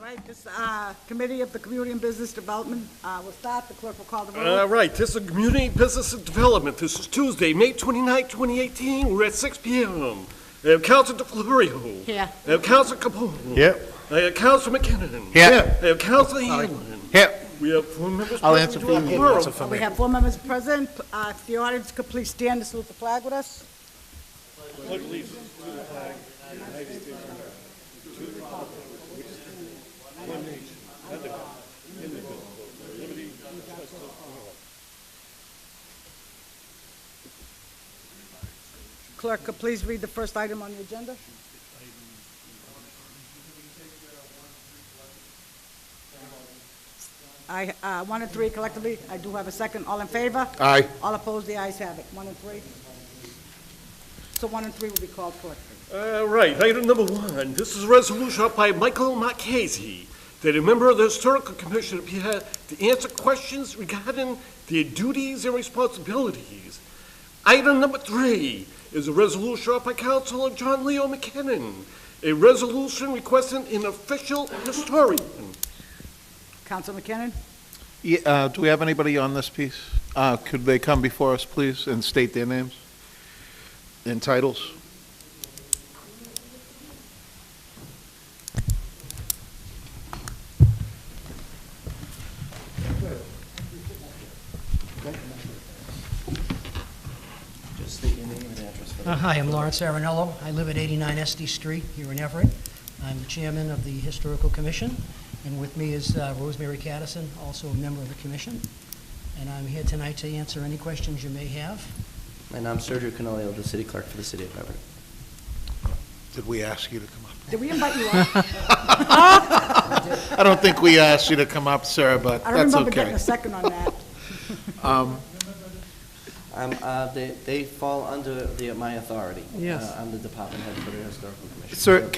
right, this Committee of the Community and Business Development will start. The clerk will call the roll. All right, this is Community Business and Development. This is Tuesday, May 29, 2018. We're at 6 p.m. I have Councilor DeFlorio. Here. I have Councilor Capone. Here. I have Councilor McKinnon. Here. I have Councilor Hamlin. Here. We have 4 members. I'll present. answer We for do have you. quorum. Answer for We me. have 4 members present. If the audience could please stand to salute the flag with us. Clerk, could please read the first item on the agenda? I 1 and 3 collectively. I do have a second. All in favor? Aye. All opposed? The ayes have it. 1 and 3. So 1 and 3 will be called collectively. All right, item number 1. This is a resolution up by Michael Marchese that a member of the Historical Commission appear to answer questions regarding their duties and responsibilities. Item number 3 is a resolution up by Councilor John Leo McKinnon, a resolution requesting an official historian. Councilor McKinnon? Yeah, do we have anybody on this piece? Could they come before us, please, and state their names and titles? Just state your name and address for the... Hi, I'm Lawrence Arenello. I live at 89 Esty Street here in Everett. I'm the chairman of the Historical Commission, and with me is Rosemary Caddison, also a member of the commission. And I'm here tonight to answer any questions you may have. And I'm Sergio Canolio, the city clerk for the city of Everett. Did we ask you to come up? Did we invite you up? I don't think we asked you to come up, sir, but I don't that's remember getting okay. a second on that. They fall under my authority. Yes. I'm the department head for the historical commission. Sir,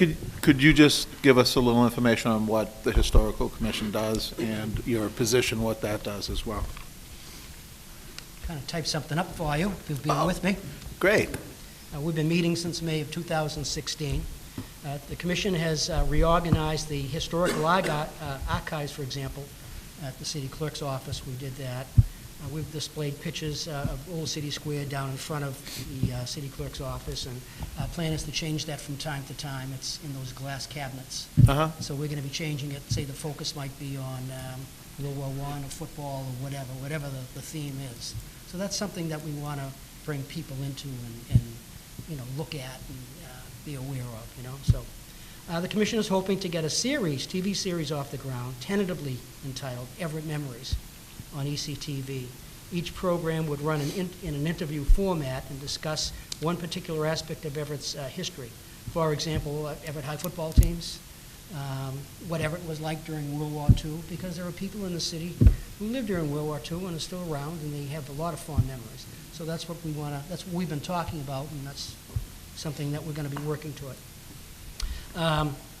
could you just give us a little information on what the Historical Commission does and your position, what that does as well? Kind of type something up for you, if you'll be with me. Great. We've been meeting since May of 2016. The commission has reorganized the historical archives, for example, at the city clerk's office. We did that. We've displayed pictures of Old City Square down in front of the city clerk's office, and our plan is to change that from time to time. It's in those glass cabinets. Uh-huh. So we're going to be changing it. Say the focus might be on World War I or football or whatever the theme is. So that's something that we want to bring people into and look at and be aware of, So the commission is hoping to get a TV series off the ground, tentatively entitled Everett Memories, on ECTV. Each program would run in an interview format and discuss one particular aspect of Everett's history. For example, Everett High football teams, what Everett was like during World War II, because there are people in the city who lived during World War II and are still around, and they have a lot of fond memories. So that's what we've been talking about, and that's something that we're going to be working toward.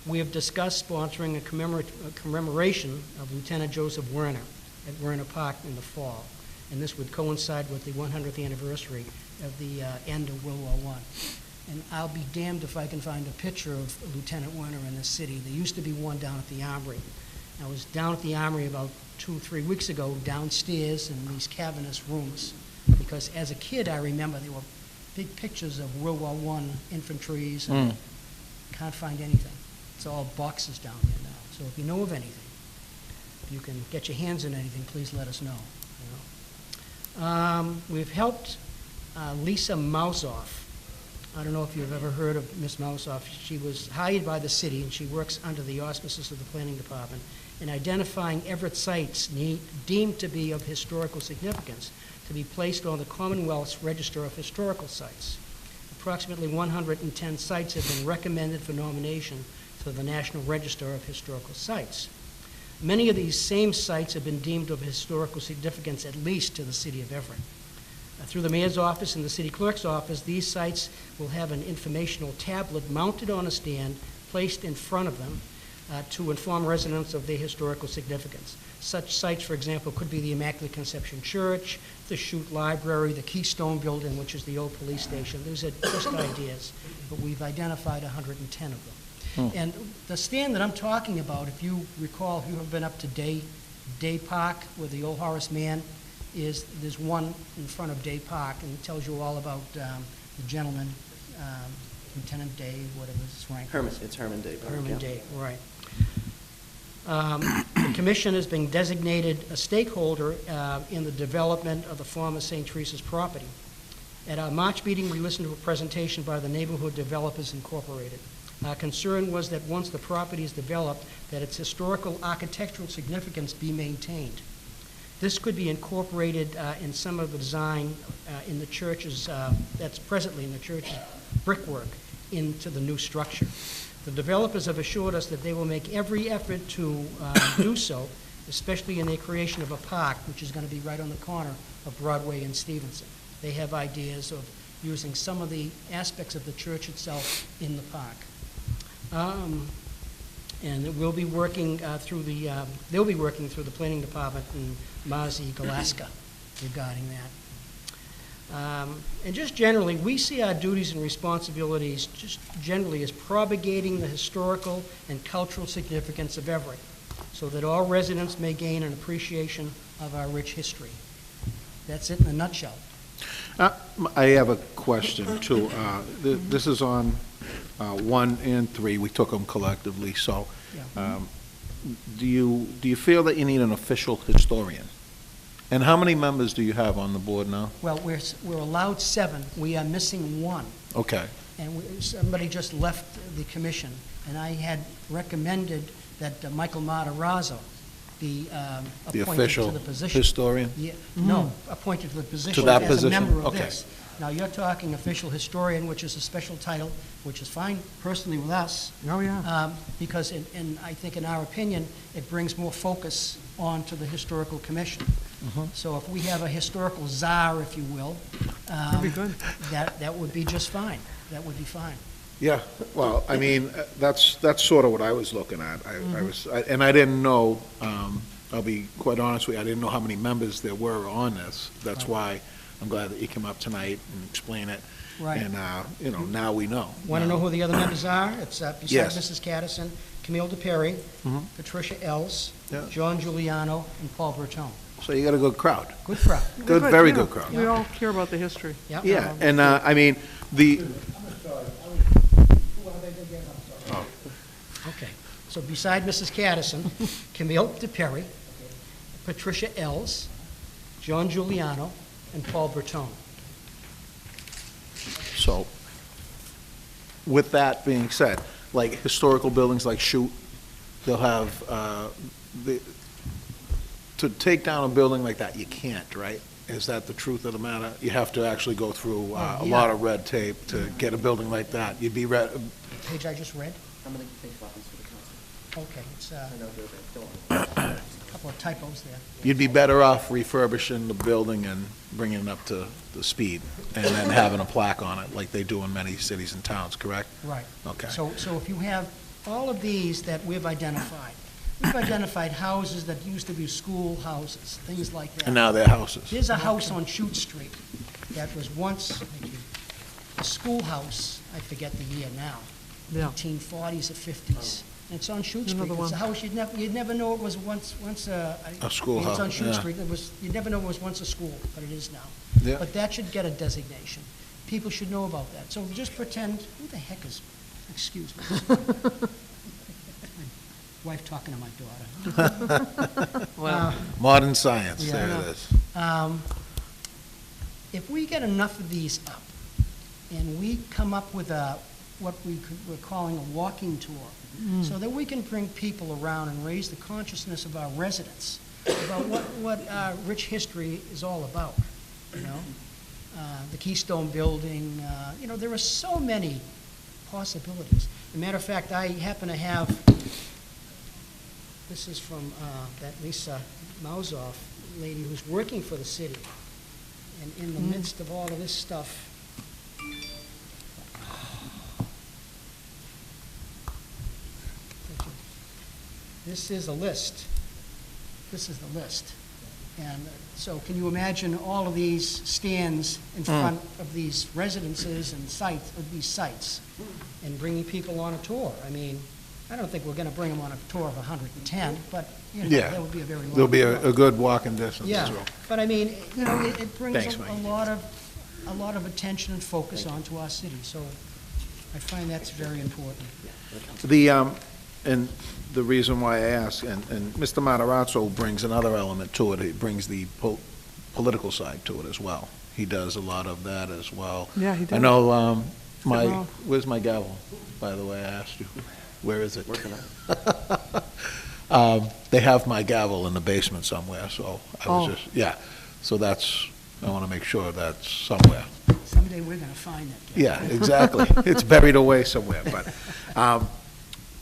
We have discussed sponsoring a commemoration of Lieutenant Joseph Werner at Werner Park in the fall, and this would coincide with the 100th anniversary of the end of World War I. And I'll be damned if I can find a picture of Lieutenant Werner in the city. There used to be one down at the Armory. I was down at the Armory about 2 or 3 weeks ago, downstairs in these cavernous rooms, because as a kid I remember there were big pictures of World War I infantries, and can't find anything. It's all boxes down there now. So if you know of anything, if you can get your hands on anything, please let us know. We've helped Lisa Mousoff. I don't know if you've ever heard of Miss Mousoff. She was hired by the city, and she works under the auspices of the planning department in identifying Everett sites deemed to be of historical significance to be placed on the Commonwealth's Register of Historical Sites. Approximately 110 sites have been recommended for nomination to the National Register of Historical Sites. Many of these same sites have been deemed of historical significance, at least to the city of Everett. Through the mayor's office and the city clerk's office, these sites will have an informational tablet mounted on a stand placed in front of them to inform residents of their historical significance. Such sites, for example, could be the Immaculate Conception Church, the Shute Library, the Keystone Building, which is the old police station. Those are just ideas, but we've identified 110 of them. And the stand that I'm talking about, if you recall, if you have been up to Day Park, where the old Horace Mann is, there's one in front of Day Park, and it tells you all about the gentleman, Lieutenant Day, whatever his rank is. It's Herman Day. Park, Herman yeah. Day, right. The commission has been designated a stakeholder in the development of the former St. Teresa's property. At our March meeting, we listened to a presentation by the Neighborhood Developers Incorporated. Our concern was that once the property is developed, that its historical architectural significance be maintained. This could be incorporated in some of the design in the church's, that's presently in the church's brickwork, into the new structure. The developers have assured us that they will make every effort to do so, especially in their creation of a park, which is going to be right on the corner of Broadway and Stevenson. They have ideas of using some of the aspects of the church itself in the park. And we'll be working through the, they'll be working through the planning department in Marzi, Galaska regarding that. And just generally, we see our duties and responsibilities just generally as propagating the historical and cultural significance of Everett, so that all residents may gain an appreciation of our rich history. That's it in a nutshell. I have a question, too. This is on 1 and 3. We took them collectively, so Yeah. do you feel that you need an official historian? And how many members do you have on the board now? Well, we're allowed 7. We are missing 1. Okay. And somebody just left the commission, and I had recommended that Michael Matarazzo be The appointed official to the position. historian? Yeah, no, appointed to the position. that As position? a member of Okay. this. Now, you're talking official historian, which is a special title, which is fine personally with us. Oh, yeah. Because, I think in our opinion, it brings more focus onto the historical commission. So if we have a historical czar, if you will. That'd be good. That would be just fine. That would be fine. Yeah, well, I mean, that's sort of what I was looking at. And I didn't know, I'll be quite honest with you, I didn't know how many members there were on this. That's why I'm glad that you came up tonight and explain it. Right. And, now we know. Want to know who the other members are? It's besides Yes. Mrs. Caddison, Camille DePerry, Mhm. Patricia Els, Yeah. John Giuliano, and Paul Bertone. So you got a good crowd. Good crowd. Good, very good crowd. We all care about the history. Yep. Yeah, and, I mean, the, Okay. So beside Mrs. Caddison, Camille DePerry, Patricia Els, John Giuliano, and Paul Bertone. so, with that being said, like historical buildings like Shute, they'll have, to take down a building like that, you can't, right? Is that the truth of the matter? You have to actually go through a yeah. lot of red tape to get a building like that. You'd be, Page I just read? I'm going to make copies for the council. Okay, it's I know they're don't. a couple of typos there. you'd be better off refurbishing the building and bringing it up to the speed, and then having a plaque on it, like they do in many cities and towns, correct? Right. Okay. So if you have all of these that we've identified houses that used to be schoolhouses, things like that. And now they're houses. There's a house on Shute Street that was once a schoolhouse, I forget the year now, Yeah. 1840s or 50s. And it's on Shute Street. Another It's a one. house you'd never know it was once A schoolhouse, It's on Shute yeah. Street. You'd never know it was once a school, but it is now. Yeah. But that should get a designation. People should know about that. So just pretend, who the heck is, excuse me. My wife talking to my daughter. Well, Modern science, Yeah. there it is. If we get enough of these up, and we come up with what we're calling a walking tour, so that we can bring people around and raise the consciousness of our residents about what our rich history is all about, you know? The Keystone Building, there are so many possibilities. As a matter of fact, I happen to have, this is from that Lisa Mausoff lady who's working for the city. And in the midst of all of this stuff, this is a list. This is the list. And so can you imagine all of these stands in front of these residences and sites, of these sites, and bringing people on a tour? I mean, I don't think we're going to bring them on a tour of 110, but, you know, Yeah. that would be a very long There'll be tour. a good walking distance Yeah, as well. but I mean, you know, it brings Thanks, Mike. a lot of attention and focus onto our city, so I find that's very important. And the reason why I ask, and Mr. Matarazzo brings another element to it, he brings the political side to it as well. He does a lot of that as well. Yeah, he does. I know, well. where's my gavel, by the way, I asked you? Where is it? Working on it. They have my gavel in the basement somewhere, so I was Oh. just, yeah. So that's, I want to make sure that's somewhere. Someday we're going to find it. Yeah, exactly. It's buried away somewhere, but,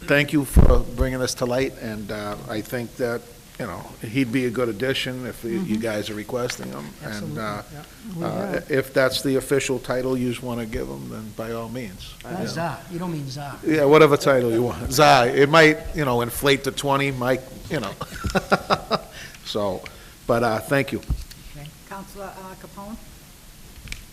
thank you for bringing this to light, and, I think that, you know, he'd be a good addition if you guys are requesting him. Absolutely, yeah. If that's the official title you just want to give him, then by all means. Not Czar, you don't mean Czar. Yeah, whatever title you want. Zai, it might, you know, inflate to 20, Mike, you know. So, but, thank you. Counselor Capone?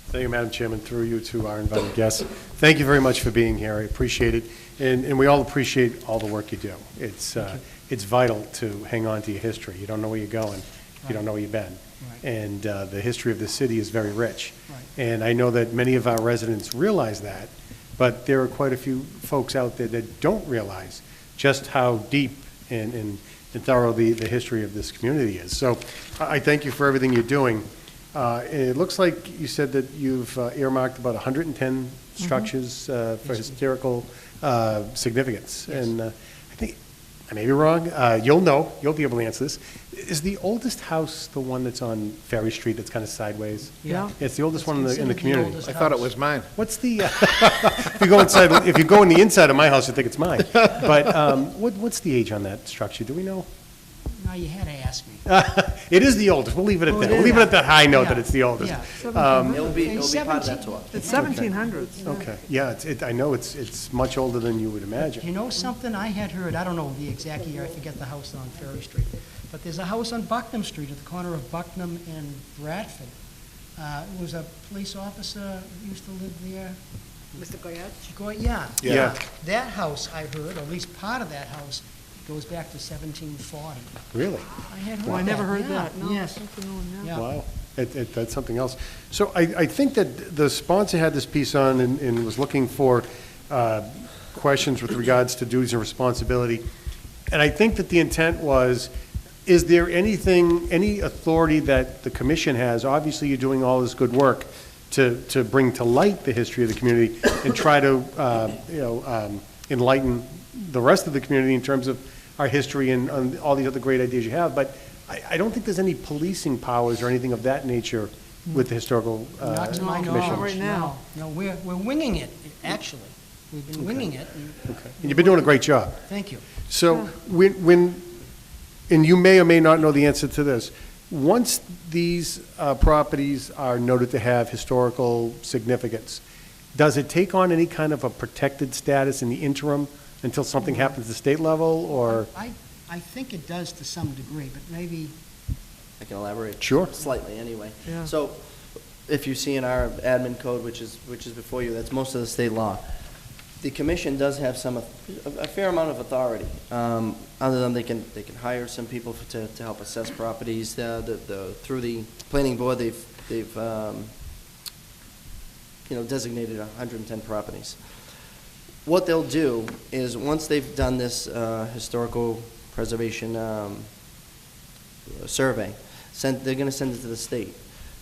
Thank you, Madam Chairman, through you to our invited guests. Thank you very much for being here. I appreciate it, and we all appreciate all the work you do. It's vital to hang on to your history. You don't know where you're going. You don't know where you've been. Right. And the history of the city is very rich. Right. And I know that many of our residents realize that, but there are quite a few folks out there that don't realize just how deep and thorough the history of this community is. So I thank you for everything you're doing. It looks like you said that you've earmarked about 110 structures for historical significance. Yes. And I think, I may be wrong, you'll know, you'll be able to answer this. Is the oldest house the one that's on Ferry Street that's kind of sideways? Yeah. It's the oldest It's one in the considered the community. oldest I thought it house. was mine. What's the, if you go inside, if you go in the inside of my house, you think it's mine. But what's the age on that structure? Do we know? Now, you had to ask me. It is the oldest. We'll leave it at Oh, that. it We'll leave it is. at the high note that Yeah. it's the oldest. Yeah. It'll be part of that tour. It's 1700s. Okay, yeah, I know it's much older than you would You imagine. know something I had heard, I don't know the exact year, I forget the house on Ferry Street, but there's a house on Bucknam Street at the corner of Bucknam and Bradford. It was a police officer who used to live there. Mr. Goyette? Yeah. Yeah. That house, I heard, or at least part of that house, goes back to 1740. Really? I had heard Oh, I never that, heard yeah, that. No, Yes, that's a new one, yeah. yeah. Wow, that's something else. So I think that the sponsor had this piece on and was looking for questions with regards to duties and responsibility. And I think that the intent was, is there anything, any authority that the commission has? Obviously, you're doing all this good work to bring to light the history of the community and try to, enlighten the rest of the community in terms of our history and all these other great ideas you have. But I don't think there's any policing powers or anything of that nature with the historical Not to my commission. Not right knowledge, now. no. No, we're winging it, actually. We've been winging it, and And you've been doing a great job. thank you. So and you may or may not know the answer to this, once these properties are noted to have historical significance, does it take on any kind of a protected status in the interim until something happens at the state level, or? I think it does to some degree, but maybe, I can elaborate. Sure. Slightly, anyway. Yeah. So, if you see in our admin code, which is before you, that's most of the state law. The commission does have a fair amount of authority. Other than they can hire some people to help assess properties. Through the planning board, they've designated 110 properties. What they'll do is, once they've done this historical preservation survey, they're going to send it to the state.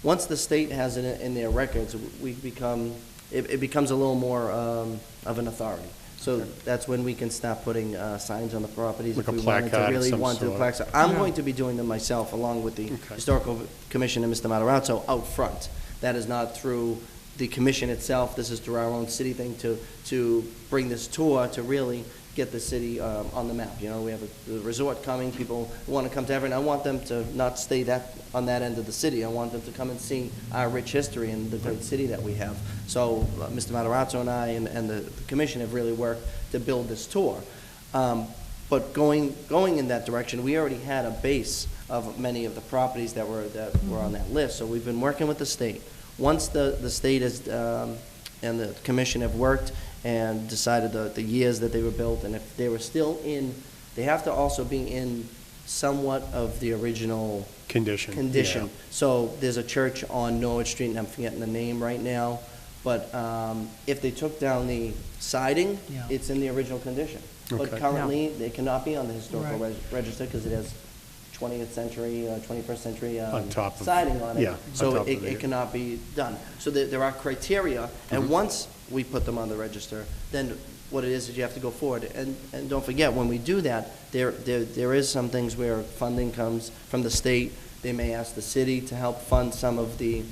Once the state has it in their records, it becomes a little more of an authority. So that's when we can start putting signs on the properties. Like if a we wanted placard to of really some want to sort. plaque. I'm going to be doing them myself, along with the Okay. Historical Commission and Mr. Matarazzo out front. That is not through the commission itself. This is through our own city thing to bring this tour to really get the city on the map. You know, we have a resort coming. People want to come to Everett. I want them to not stay on that end of the city. I want them to come and see our rich history and the great city that we have. So Mr. Matarazzo and I and the commission have really worked to build this tour. But going in that direction, we already had a base of many of the properties that were on that list. So we've been working with the state. Once the state is, and the commission have worked and decided the years that they were built, and if they were still in, they have to also be in somewhat of the original Condition. condition. So there's a church on Norwood Street, and I'm forgetting the name right now, but if they took down the siding, Yeah. it's in the original condition. But Okay. currently, they cannot be on the historical Right. Register because it has 20th century, 21st century On top of- siding on it. yeah, on So top of it it. cannot be done. So there are criteria, Mm-hmm. and once we put them on the register, then what it is you have to go forward. And don't forget, when we do that, there is some things where funding comes from the state. They may ask the city to help fund some of the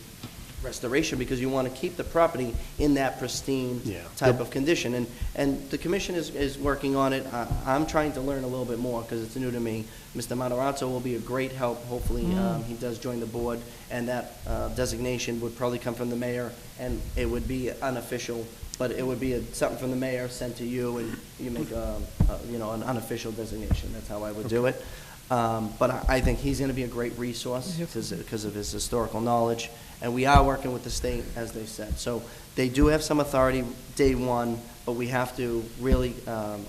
restoration, because you want to keep the property in that pristine Yeah. type of condition. And the commission is working on it. I'm trying to learn a little bit more, because it's new to me. Mr. Matarazzo will be a great help. Hopefully, he does join the board, and that designation would probably come from the mayor, and it would be unofficial, but it would be something from the mayor sent to you, and you make an unofficial designation. That's how I would do it. But I think he's going to be a great resource because of his historical knowledge. And we are working with the state, as they said. So they do have some authority day one, but we have to really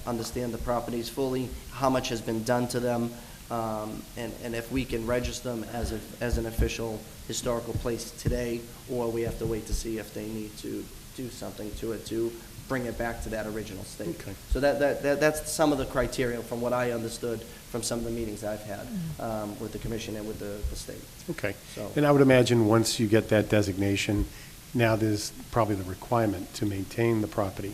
understand the properties fully, how much has been done to them, and if we can register them as an official historical place today, or we have to wait to see if they need to do something to it to bring it back to that original state. Okay. So that's some of the criteria from what I understood from some of the meetings I've had with the commission and with the state. Okay. So- And I would imagine once you get that designation, now there's probably the requirement to maintain the property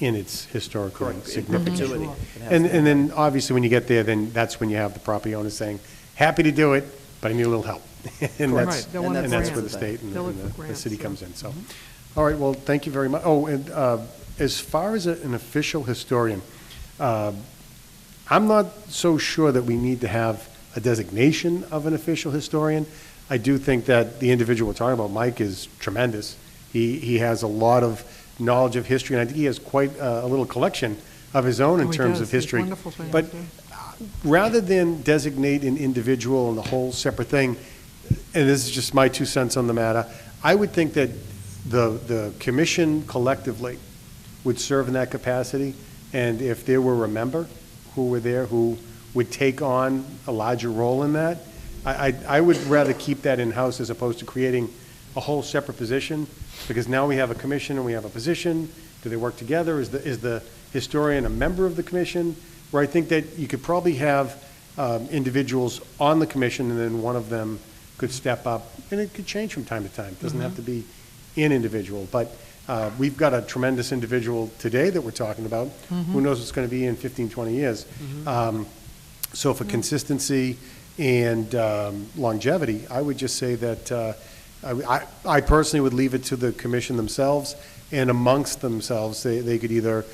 in its historical Correct. In significance. perpetuity. Sure. It has And, to be. and then, obviously, when you get there, then that's when you have the property owner saying, happy to do it, but I need a little help. And Correct. that's, Right, they want a and that's grant. where the state and They'll look for the grants, city yeah. comes in, so. All right, well, thank you very much. Oh, and as far as an official historian, I'm not so sure that we need to have a designation of an official historian. I do think that the individual we're talking about, Mike, is tremendous. He has a lot of knowledge of history, and I think he has quite a little collection of his own in Oh, he terms does. of He's history. wonderful for But history. rather than designate an individual and the whole separate thing, and this is just my 2 cents on the matter, I would think that the commission collectively would serve in that capacity, and if there were a member who were there who would take on a larger role in that, I would rather keep that in-house as opposed to creating a whole separate position, because now we have a commission and we have a position. Do they work together? Is the historian a member of the commission? Where I think that you could probably have individuals on the commission, and then one of them could step up, and it could change from time to time. It doesn't have to be an individual, but we've got a tremendous individual today that we're talking about. Who knows what's going to be in 15, 20 years? So for consistency and longevity, I would just say that I personally would leave it to the commission themselves, and amongst themselves, they could either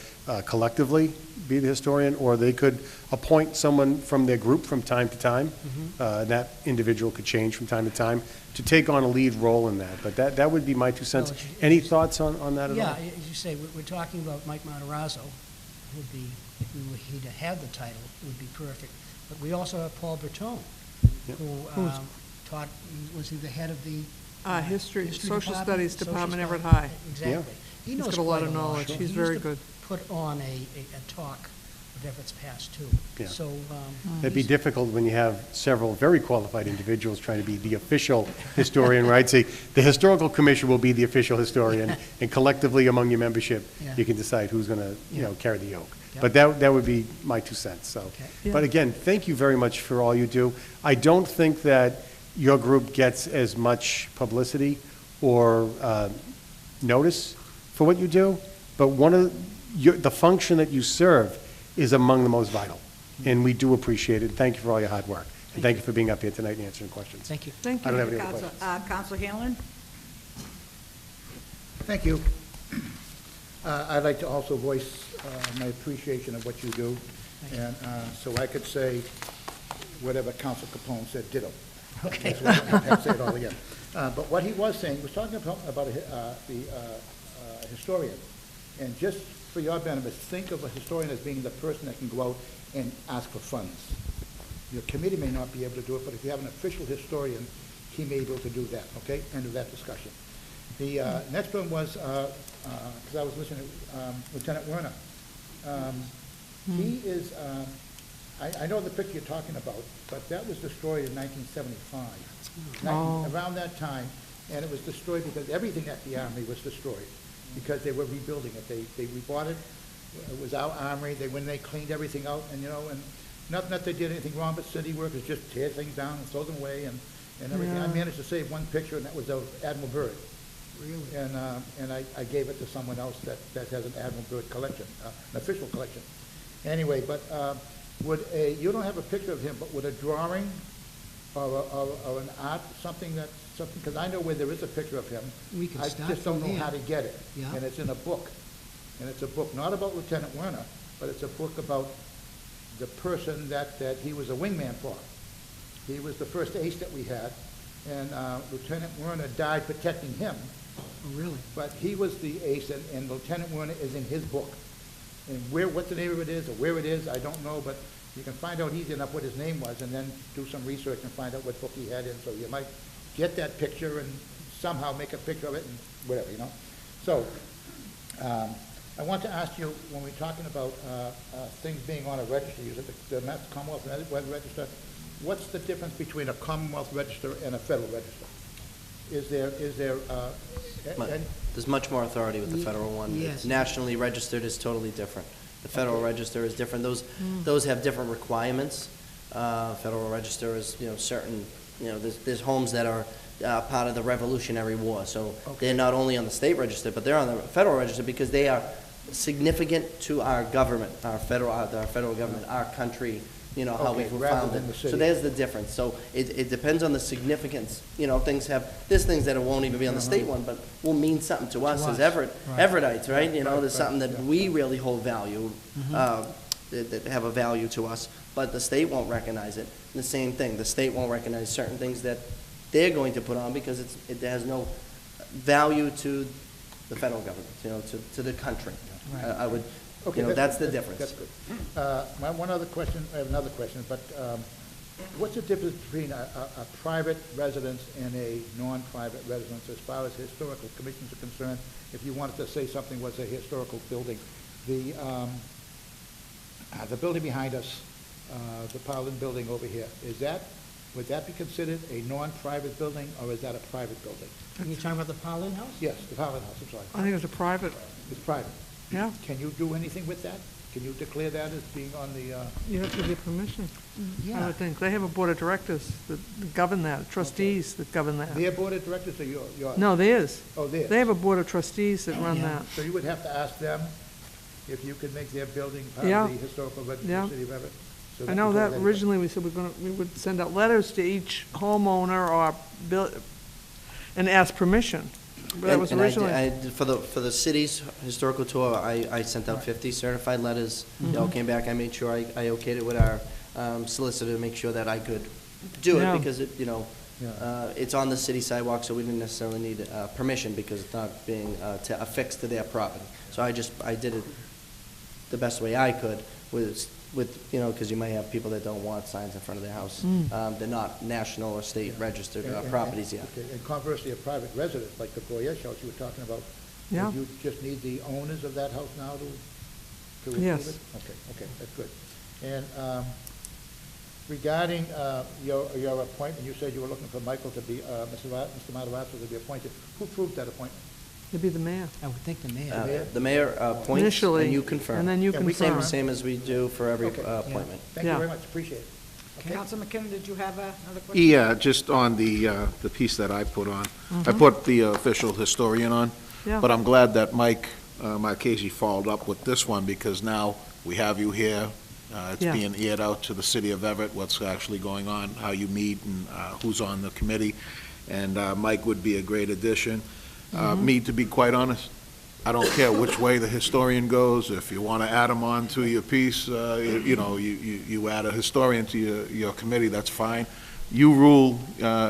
collectively be the historian, or they could appoint someone from their group from time to time. That individual could change from time to time to take on a lead role in that. But that would be my 2 cents. Well, it's- Any thoughts on that at all? Yeah, as you say, we're talking about Mike Matarazzo, would be, if we were he to have the title, would be perfect. But we also have Paul Bertone, Yep. who taught, was he the head of the? History, Social Department? Studies Social Department, Everett Studies. High. Exactly. He He's knows got a lot quite of knowledge. He He's used very to good. Put on a talk of Everett's past, too. Yeah. So, It'd be he's- difficult when you have several very qualified individuals trying to be the official historian, right? See, the Historical Commission will be the official historian, and collectively among your membership, Yeah. you can decide who's going to, carry the yoke. Yep. But that would be my 2 cents, so. Okay. But again, thank you very much for all you do. I don't think that your group gets as much publicity or notice for what you do, but the function that you serve is among the most vital, and we do appreciate it. Thank you for all your hard work, and thank you for being up here tonight and answering questions. Thank you. Thank I you. don't have any other questions. Counselor Hanlon? Thank you. I'd like to also voice my appreciation of what you do, and so I could say whatever Council Capone said, ditto. Okay. That's what I have to say it all again. But what he was saying, he was talking about the historian, and just for your benefit, think of a historian as being the person that can go out and ask for funds. Your committee may not be able to do it, but if you have an official historian, he may be able to do that, okay? End of that discussion. The next one was, because I was listening to Lieutenant Werner. He is, I know the picture you're talking about, but that was destroyed in 1975. Around that time, and it was destroyed because everything at the Armory was destroyed, because they were rebuilding it. They rebought it, it was our Armory, when they cleaned everything out, and, and not that they did anything wrong, but city workers just tear things down and throw them away and everything. I managed to save one picture, and that was of Admiral Byrd. Really? And I gave it to someone else that has an Admiral Byrd collection, an official collection. Anyway, but you don't have a picture of him, but would a drawing or an art, something, because I know where there is a picture of him. We can I start just don't from know there. how to get it. Yeah. And it's in a book. And it's a book not about Lieutenant Werner, but it's a book about the person that he was a wingman for. He was the first ace that we had, and Lieutenant Werner died protecting him. Oh, really? But he was the ace, and Lieutenant Werner is in his book. And what the name of it is, or where it is, I don't know, but you can find out easy enough what his name was, and then do some research and find out what book he had in, so you might get that picture and somehow make a picture of it, and whatever, So, I want to ask you, when we're talking about things being on a register, you said the Mass Commonwealth Register, what's the difference between a Commonwealth Register and a Federal Register? Is there, There's much more authority with the federal one. Yes. It's nationally registered is totally different. The Federal Register is different. Those have different requirements. Federal Register is, certain, there's homes that are part of the Revolutionary War. So they're not only on the state register, but they're on the Federal Register because they are significant to our government, our federal government, our country, how we Okay, were rather founded. than the city. So there's the difference. So it depends on the significance. There's things that won't even be on the state one, but will mean something to us as Everettites, right? There's something that we really hold value, that have a value to us, but the state won't recognize it. The same thing, the state won't recognize certain things that they're going to put on because it has no value to the federal government, to the country. Right. I would, Okay, that's the difference. That's good. My one other question, I have another question, but what's the difference between a private residence and a non-private residence as far as historical commissions are concerned? If you wanted to say something was a historical building, the building behind us, the Powell building over here, would that be considered a non-private building, or is that a private building? Are you talking about the Powell House? Yes, the Powell House, I'm sorry. I think it's a private, It's private. yeah. Can you do anything with that? Can you declare that as being on the, You have to get permission, I Yeah. would think. They have a board of directors that govern that, trustees that govern that. their board of directors or yours? No, theirs. Oh, theirs. They have a board of trustees that run Yeah. that. So you would have to ask them if you could make their building part Yeah. of the historical register Yeah. of the city of Everett? So I know would that go with originally we said we would send out letters to each homeowner or and ask permission. But that was And I did- originally. I did- for the city's historical tour, I sent out 50 certified letters. They all came back. I made sure I okayed it with our solicitor to make sure that I could do Yeah. it because Yeah. it's on the city sidewalk, so we didn't necessarily need permission because it's not being affixed to their property. So I did it the best way I could with because you might have people that don't want signs in front of their house. They're not national or state registered properties yet. Okay, and conversely, a private residence, like the Goyesh house you were talking about, Yeah. would you just need the owners of that house now to approve Yes. it? Okay, that's good. And regarding your appointment, you said you were looking for Michael to be, Mr. Matarazzo to be appointed. Who approved that appointment? It'd be the mayor. I would think the mayor. The mayor appoints Initially. and you confirm. And then you And we confirm. Same as we do for every Okay. appointment. Thank you Yeah. very much, appreciate it. Okay. Councilman McKinnon, did you have another question? Yeah, just on the piece that I put on. I put the official historian on, Yeah. but I'm glad that Mike Marchese followed up with this one, because now we have you here. It's Yeah. being aired out to the city of Everett, what's actually going on, how you meet, and who's on the committee. And Mike would be a great addition. Me, to be quite honest, I don't care which way the historian goes. If you want to add him on to your piece, you add a historian to your committee, that's fine. You rule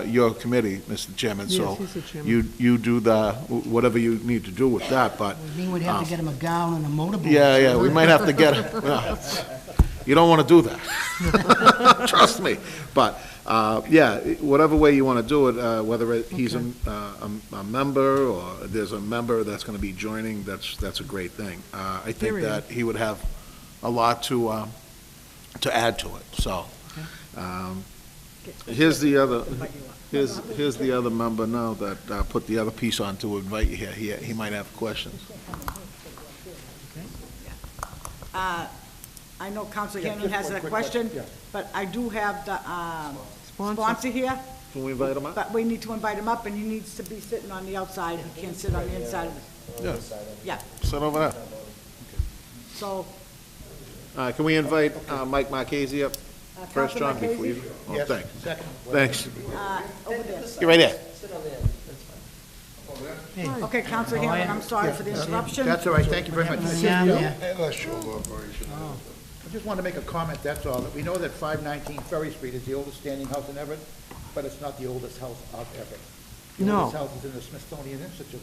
your committee, Mr. Chairman, so Yes, he's the chairman. you do whatever you need to do with that, but, We would have to get him a gown and a motorboat. yeah, we might have to get, You don't want to do that. Trust me. But, yeah, whatever way you want to do it, whether he's a member or there's a member that's going to be joining, that's a great thing. I think Period. that he would have a lot to add to it, so. Here's the other, here's the other member now that put the other piece on to invite you here. He might have questions. I know Council Yeah, Hanlon just has one a quick question, question, yeah. but I do have the Sponsor. sponsor here, Can we invite him up? but we need to invite him up, and he needs to be sitting on the outside. He can't sit on the inside of it. Yeah, Yeah, sit over there. so, Can we invite Mike Marchese up first, Councilor John, before you? Marchese? Oh, Yes, thanks. second. Thanks. over there. You're right there. Okay, Council Hanlon, I'm sorry for the interruption. That's all right, thank you very much. Yeah. I just wanted to make a comment, that's all, that we know that 519 Ferry Street is the oldest standing house in Everett, but it's not the oldest house of Everett. The No. oldest house is in the Smithsonian Institute.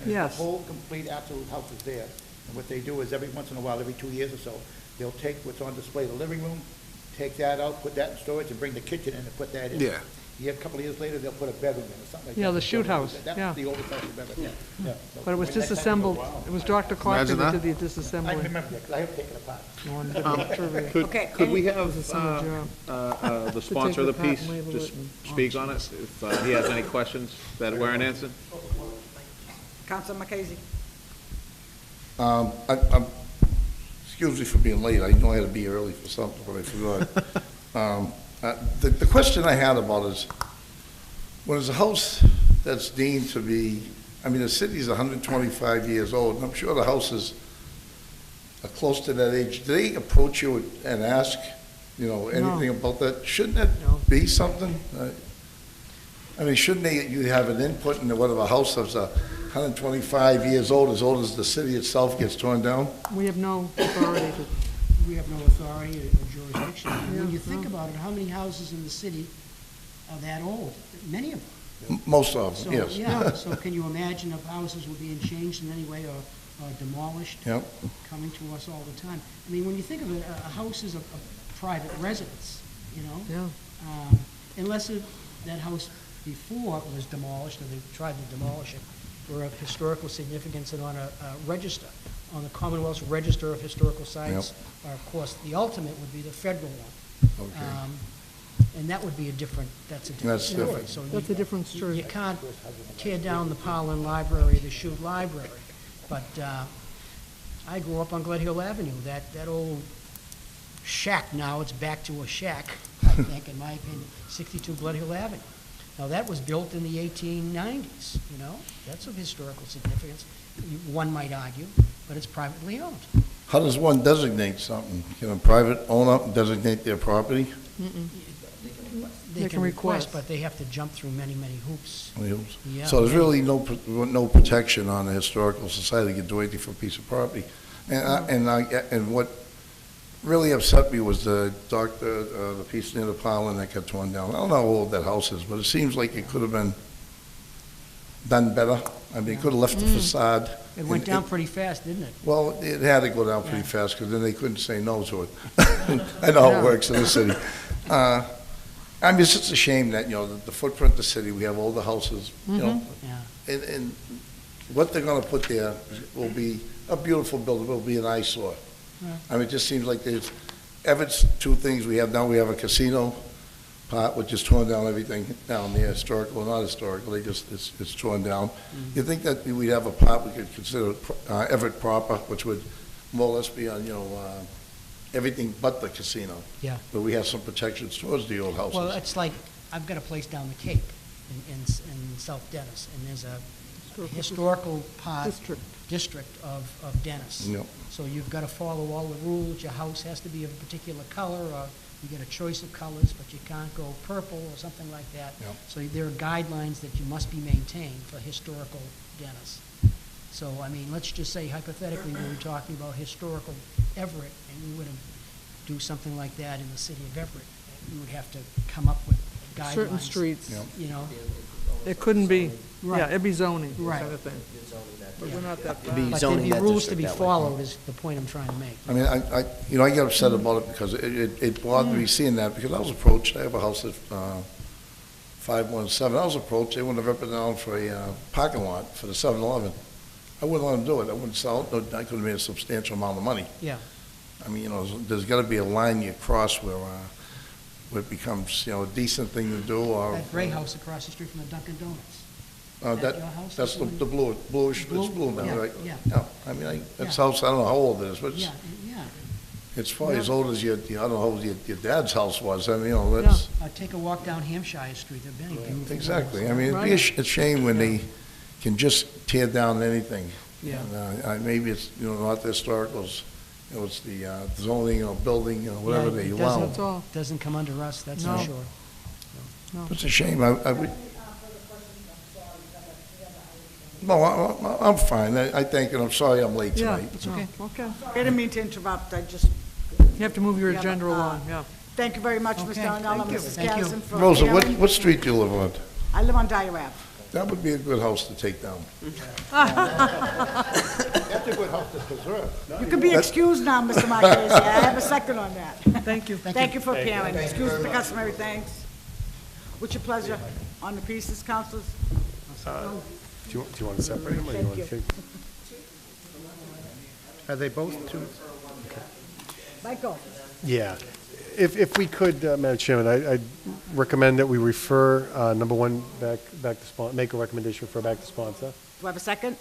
And Yes. the whole, complete, absolute house is there. And what they do is every once in a while, every 2 years or so, they'll take what's on display, the living room, take that out, put that in storage, and bring the kitchen in and put that in. Yeah. A couple of years later, they'll put a bedroom in or something like that. Yeah, the shoot house, yeah. That's the oldest house of Everett, yeah. So But it was next time you go disassembled. out- It was Dr. Clark Imagine that that. did the I disassembly. remember that, 'cause I have taken it apart. On the trivia. Okay, Could we any- have It's a summer job. the sponsor of the the patent piece label just it and- speak on it, if he has any questions that weren't answered? Councilor Marchese? Excuse me for being late, I know I had to be early for something, but I forgot. The question I had about is, when there's a house that's deemed to be, I mean, the city's 125 years old, and I'm sure the houses are close to that age, do they approach you and ask, anything about that? Shouldn't that No. be something? I mean, shouldn't you have an input into whether a house that's 125 years old as the city itself gets torn down? We have no authority to, We have no authority or jurisdiction. And when Yeah, you think no. about it, how many houses in the city are that old? Many of them. Most of So, them, yes. yeah, so can you imagine if houses were being changed in any way or demolished? Yep. Coming to us all the time. I mean, when you think of it, a house is a private residence, yeah. Unless that house before it was demolished, or they tried to demolish it, were of historical significance and on a register, on the Commonwealth's Register of Historical Sites. Or, of course, the ultimate would be the federal one. Okay. And that would be that's a different That's story. different. So That's a different story. You can't tear down the Powell Library, the Shute Library. But I grew up on Glen Hill Avenue. That old shack, now it's back to a shack, I think, in my opinion, 62 Glen Hill Avenue. Now, that was built in the 1890s, That's of historical significance, one might argue, but it's privately owned. How does one designate something? Can a private owner designate their property? They They can can request, request. but they have to jump through many, many hoops. Yeah. So there's really no protection on the Historical Society to do anything for a piece of property. And what really upset me was the piece near the Powell that got torn down. I don't know how old that house is, but it seems like it could have been done better. I mean, it could have left the facade. It went down pretty fast, didn't it? Well, it had to go down pretty Yeah. fast, because then they couldn't say no to it. I know how it works in the city. I mean, it's just a shame that, the footprint of the city, we have older houses, Yeah. and what they're gonna put there will be a beautiful building, will be an eyesore. Yeah. I mean, it just seems like Everett's two things we have now, we have a casino part, which is torn down everything down there, historical, not historical, it's torn down. You think that we'd have a part we could consider Everett proper, which would more or less be on, everything but the casino? Yeah. But we have some protections towards the old houses. Well, it's like, I've got a place down the Cape in South Dennis, and there's a historical district of Dennis. Yep. So you've got to follow all the rules. Your house has to be of a particular color, or you get a choice of colors, but you can't go purple or something like that. Yep. So there are guidelines that you must be maintained for historical Dennis. So, I mean, let's just say hypothetically, we were talking about historical Everett, and we were to do something like that in the city of Everett. We would have to come up with guidelines. Certain streets. Yep. It couldn't be, Right. yeah, it'd be zoning, Right. kind of thing. But we're not that far. Be But there'd zoning be that rules to district be that way. followed is the point I'm trying to make. I mean, I get upset about it because it bothered me seeing that, because I was approached, I have a house at 517, I was approached, they wouldn't have ripped it down for a parking lot for the 7-Eleven. I wouldn't let them do it, I wouldn't sell it, I could have made a substantial amount of money. Yeah. I mean, you know, there's gotta be a line you cross where it becomes, you know, a decent thing to do, or. That gray house across the street from the Dunkin' Donuts. Is That, that your house? that's the bluish, it's Blue? blue now, Yeah, right? yeah. Yeah, I mean, Yeah. it's house, I don't know how old it is, but Yeah, yeah. it's probably as old as I don't know how old your dad's house was, I mean, you know, that's, Take a walk down Hampshire Street, there'd be any beautiful. exactly. homes. I mean, it'd be a shame when they can just tear down anything. Yeah. And, maybe it's, you know, not the historicals, you know, it's the zoning, or building, you know, whatever Yeah, they it allow. That's all. Doesn't come under us, that's for No. sure. It's a shame, I would. No, I'm fine, I thank you, I'm sorry I'm late Yeah, tonight. It's okay. no, okay. I didn't mean to interrupt, I just, You have to move your Yeah, agenda but, along, yeah. thank you very much, Mr. Okay, Darnell and thank you. Mrs. Thank you. Gadsden for Rosa, appearing. what street do you live on? I live on Dyer Ave. That would be a good house to take down. That's a good house to preserve. You can be excused now, Mr. Marquez, I have a second on that. Thank you. Thank you for appearing, excuse the customary thanks. What's your pleasure on the pieces, councilors? Do you want to separate them, or do you Thank want you. to? Are they both two? Michael? Yeah. If we could, Madam Chairman, I'd recommend that we refer number one back to sponsor, make a recommendation for back to sponsor. Do I have a second?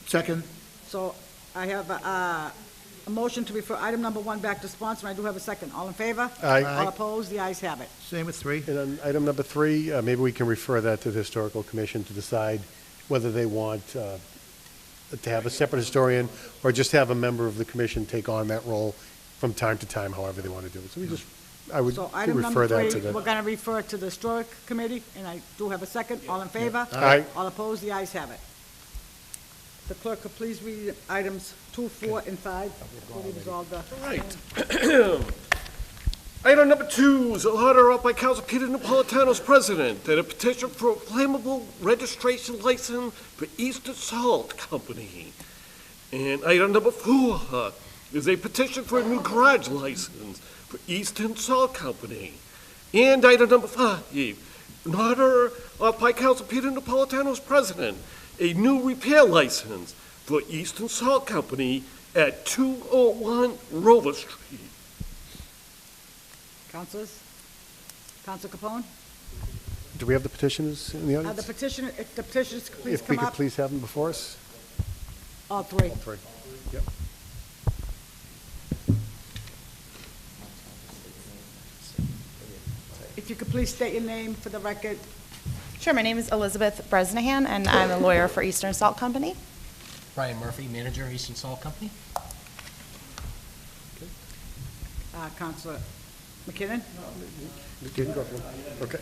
Second? So I have a motion to refer item number 1 back to sponsor, and I do have a second. All in favor? Aye. All opposed? The ayes have it. Same with 3? And on item number 3, maybe we can refer that to the Historical Commission to decide whether they want to have a separate historian or just have a member of the commission take on that role from time to time, however they want to do it. So I would So item refer number that 3, to we're the. going to refer to the Historic Committee, and I do have a second. All in favor? Aye. All opposed? The ayes have it. The clerk could please read items 2, 4, and 5. Before we resolve the- Right. Item number 2 is a letter up by Council Peter Napolitano's president that a petition for a flammable registration license for Eastern Salt Company. And item number 4 is a petition for a new garage license for Eastern Salt Company. And item number 5, an order up by Council Peter Napolitano's president, a new repair license for Eastern Salt Company at 201 Rover Street. Councilors? Council Capone? Do we have the petitioners in the The audience? petitioner, if the petitioners could please If we come could up. please have them before us? All 3. All 3. Yep. If you could please state your name for the record. Sure, my name is Elizabeth Bresnahan, and I'm a lawyer for Eastern Salt Company. Brian Murphy, manager, Eastern Salt Company. Counselor McKinnon? You can go for it. Okay.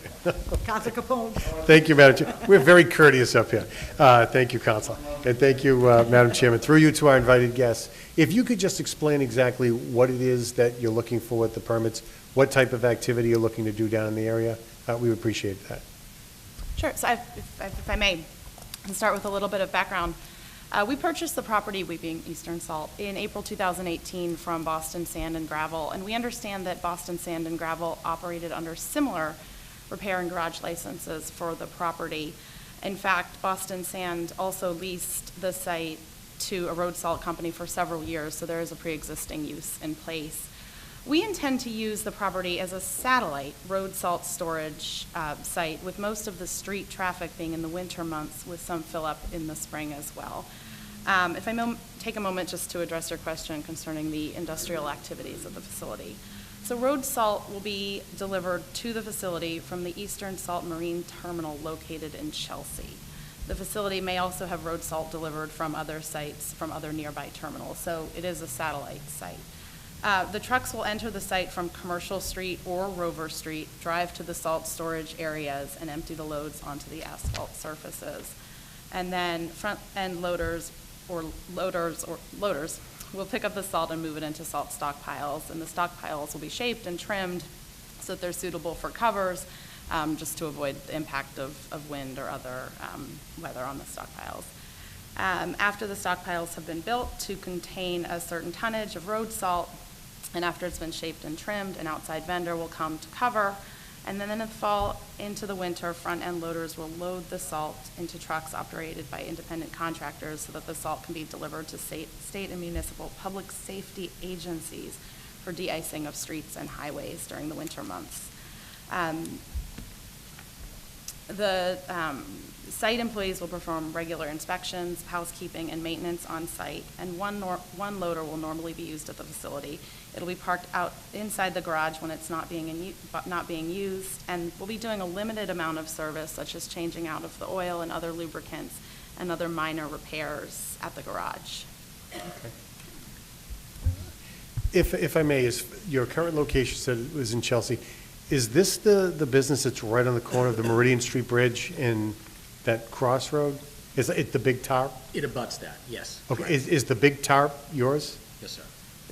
Counselor Capone? Thank you, Madam Chair. We're very courteous up here. Thank you, Council. And thank you, Madam Chairman. Through you to our invited guests, if you could just explain exactly what it is that you're looking for with the permits, what type of activity you're looking to do down in the area, we would appreciate that. Sure, so if I may, I'll start with a little bit of background. We purchased the property, we being Eastern Salt, in April 2018 from Boston Sand and Gravel, and we understand that Boston Sand and Gravel operated under similar repair and garage licenses for the property. In fact, Boston Sand also leased the site to a road salt company for several years, so there is a pre-existing use in place. We intend to use the property as a satellite road salt storage site, with most of the street traffic being in the winter months with some fill-up in the spring as well. If I may take a moment just to address your question concerning the industrial activities of the facility. So road salt will be delivered to the facility from the Eastern Salt Marine Terminal located in Chelsea. The facility may also have road salt delivered from other sites, from other nearby terminals, so it is a satellite site. The trucks will enter the site from Commercial Street or Rover Street, drive to the salt storage areas, and empty the loads onto the asphalt surfaces. And then front-end loaders will pick up the salt and move it into salt stockpiles, and the stockpiles will be shaped and trimmed so that they're suitable for covers, just to avoid the impact of wind or other weather on the stockpiles. After the stockpiles have been built to contain a certain tonnage of road salt, and after it's been shaped and trimmed, an outside vendor will come to cover. And then in the fall into the winter, front-end loaders will load the salt into trucks operated by independent contractors so that the salt can be delivered to state and municipal public safety agencies for de-icing of streets and highways during the winter months. The site employees will perform regular inspections, housekeeping, and maintenance on site, and one loader will normally be used at the facility. It'll be parked out inside the garage when it's not being used, and we'll be doing a limited amount of service, such as changing out of the oil and other lubricants and other minor repairs at the garage. If I may, is your current location said it was in Chelsea. Is this the business that's right on the corner of the Meridian Street Bridge in that crossroad? Is it the big tarp? It abuts that, yes. Okay, is the big tarp yours? Yes, sir.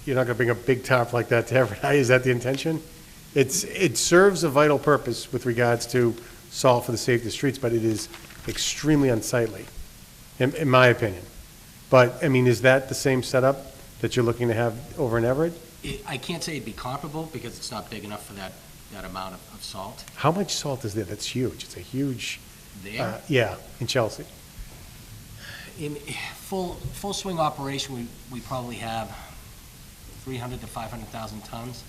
You're not going to bring a big tarp like that to Everett? Is that the intention? It serves a vital purpose with regards to salt for the safety of the streets, but it is extremely unsightly, in my opinion. But, I mean, is that the same setup that you're looking to have over in Everett? I can't say it'd be comparable because it's not big enough for that amount of salt. How much salt is there? That's huge. It's a huge, There, yeah, in Chelsea. in full swing operation, we probably have 300 to 500,000 tons.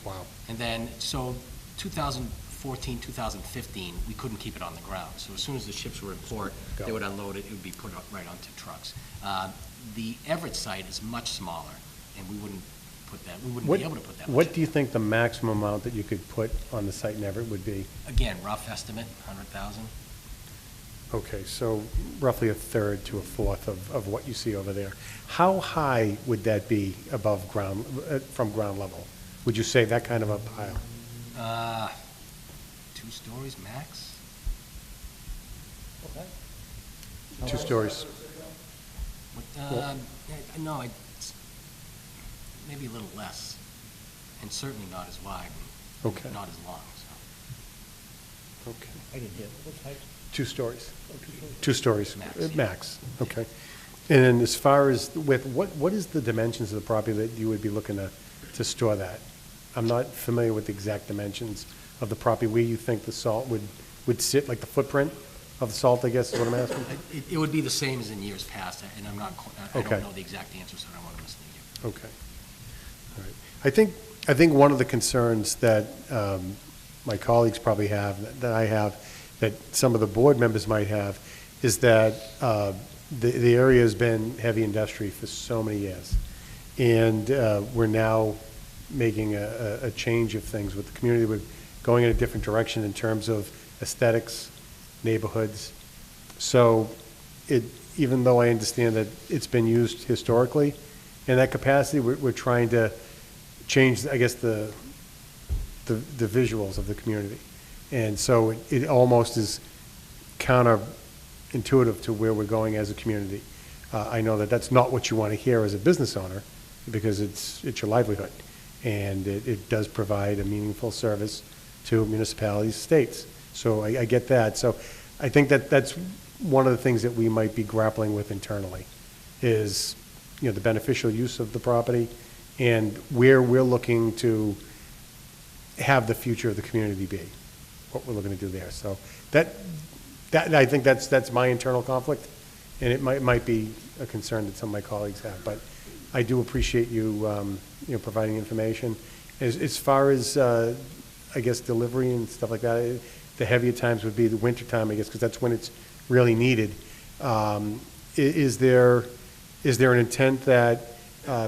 Wow. And then, so 2014, 2015, we couldn't keep it on the ground. So as soon as the ships were in port, they would unload it, it would be put right onto trucks. The Everett site is much smaller, and we wouldn't be able to put that much. What do you think the maximum amount that you could put on the site in Everett would be? Again, rough estimate, 100,000. Okay, so roughly a third to a fourth of what you see over there. How high would that be above ground, from ground level? Would you say that kind of a pile? 2 stories max. 2 stories. No, it's maybe a little less, and certainly not as wide, and Okay. not as long, so. Okay. I didn't hear, what height? 2 stories. Oh, 2 stories. 2 stories. Max. Max, okay. And then as far as with, what is the dimensions of the property that you would be looking to store that? I'm not familiar with the exact dimensions of the property, where you think the salt would sit, like the footprint of the salt, I guess is what I'm asking? It would be the same as in years past, and I Okay. don't know the exact answer, so I don't want to mislead you. Okay. All right. I think one of the concerns that my colleagues probably have, that I have, that some of the board members might have, is that the area has been heavy industry for so many years. And we're now making a change of things with the community. We're going in a different direction in terms of aesthetics, neighborhoods. So even though I understand that it's been used historically in that capacity, we're trying to change, I guess, the visuals of the community. And so it almost is counterintuitive to where we're going as a community. I know that that's not what you want to hear as a business owner, because it's your livelihood. And it does provide a meaningful service to municipalities, states. So I get that. So I think that's one of the things that we might be grappling with internally is, the beneficial use of the property and where we're looking to have the future of the community be, what we're looking to do there. So that I think that's my internal conflict, and it might be a concern that some of my colleagues have. But I do appreciate you, providing information. As far as, I guess, delivery and stuff like that, the heavier times would be the winter time, I guess, because that's when it's really needed. Is there an intent that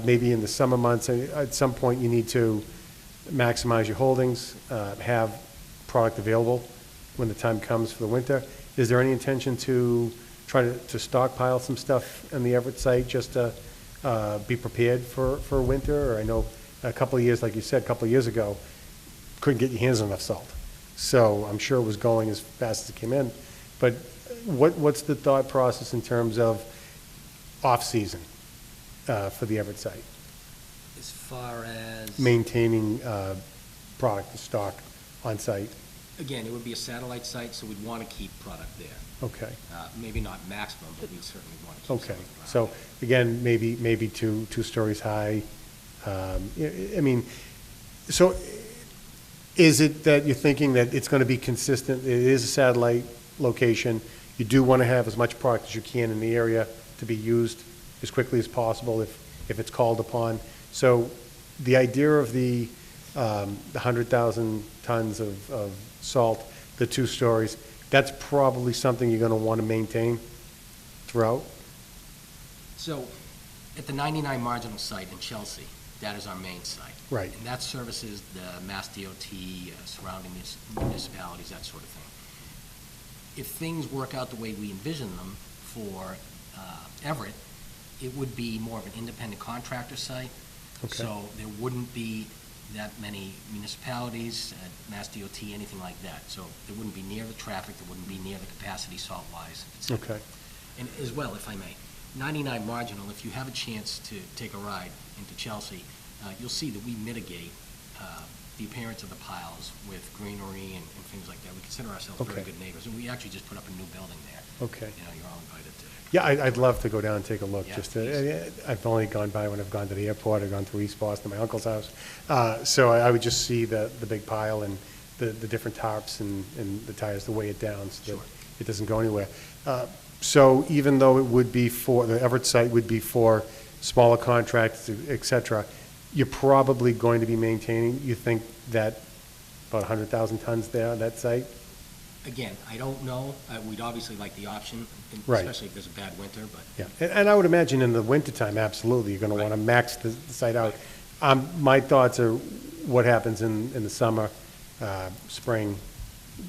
maybe in the summer months, at some point, you need to maximize your holdings, have product available when the time comes for the winter? Is there any intention to try to stockpile some stuff on the Everett site just to be prepared for winter? Or I know a couple of years, like you said, a couple of years ago, couldn't get your hands on enough salt. So I'm sure it was going as fast as it came in. But what's the thought process in terms of off-season for the Everett site? As far as... Maintaining product to stock on site. Again, it would be a satellite site, so we'd want to keep product there. Okay, Maybe not maximum, but we'd certainly want to keep some okay. of the product. So, again, maybe two stories high. I mean, so is it that you're thinking that it's going to be consistent? It is a satellite location. You do want to have as much product as you can in the area to be used as quickly as possible if it's called upon. So the idea of the 100,000 tons of salt, the 2 stories, that's probably something you're going to want to maintain throughout? So, at the 99 Marginal site in Chelsea, that is our main site. Right. And that services the Mass DOT, surrounding municipalities, that sort of thing. If things work out the way we envision them for Everett, it would be more of an independent contractor site. Okay. So there wouldn't be that many municipalities, Mass DOT, anything like that. So they wouldn't be near the traffic, they wouldn't be near the capacity salt-wise, et cetera. Okay. And as well, if I may, 99 Marginal, if you have a chance to take a ride into Chelsea, you'll see that we mitigate the appearance of the piles with greenery and things like that. We consider ourselves very Okay. good neighbors, and we actually just put up a new building there. Okay. You know, you're all invited to. Yeah, I'd love to go down and take a look, Yeah, just please. to, I've only gone by when I've gone to the airport, I've gone to East Boston, my uncle's house. So I would just see the big pile and the different tarps and the tires to weigh it down so that Sure. it doesn't go anywhere. So even though it would be the Everett site would be for smaller contracts, et cetera, you're probably going to be maintaining, you think that about 100,000 tons there on that site? Again, I don't know. We'd obviously like the option, Right. especially if there's a bad winter, but Yeah, and I would imagine in the wintertime, absolutely, you're going to want to max the site out. My thoughts are what happens in the summer, spring,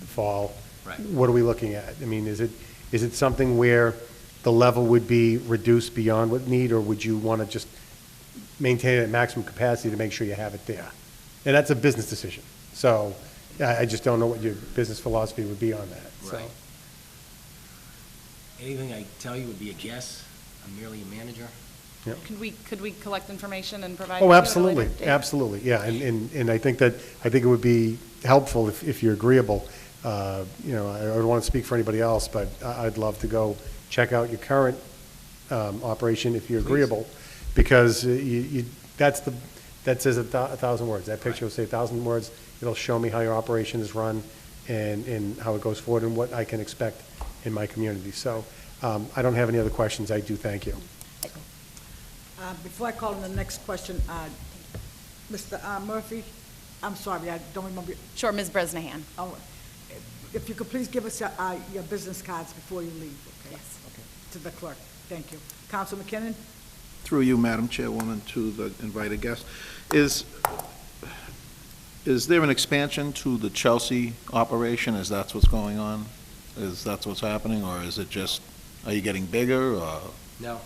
fall. Right. What are we looking at? I mean, is it something where the level would be reduced beyond what need, or would you want to just maintain it at maximum capacity to make sure you have it there? And that's a business decision. So I just don't know what your business philosophy would be on that, so. Right. Anything I tell you would be a guess. I'm merely a manager. Could we collect information and provide? Oh, you at a absolutely, later date? absolutely, yeah, and I think it would be helpful if you're agreeable. You know, I don't want to speak for anybody else, but I'd love to go check out your current operation if you're Please. agreeable, because that says 1,000 words. That picture will say 1,000 words. It'll show me how your operation is run and how it goes forward and what I can expect in my community. So I don't have any other questions. I do thank you. Before I call on the next question, Mr. Murphy, I'm sorry, I don't remember. Sure, Ms. Bresnahan. Oh, if you could please give us your business cards before you leave, okay? Yes. Okay, to the clerk. Thank you. Counsel McKinnon? Through you, Madam Chairwoman, to the invited guest. Is there an expansion to the Chelsea operation? Is that what's going on? Is that what's happening, or is it just, are you getting bigger, or? No,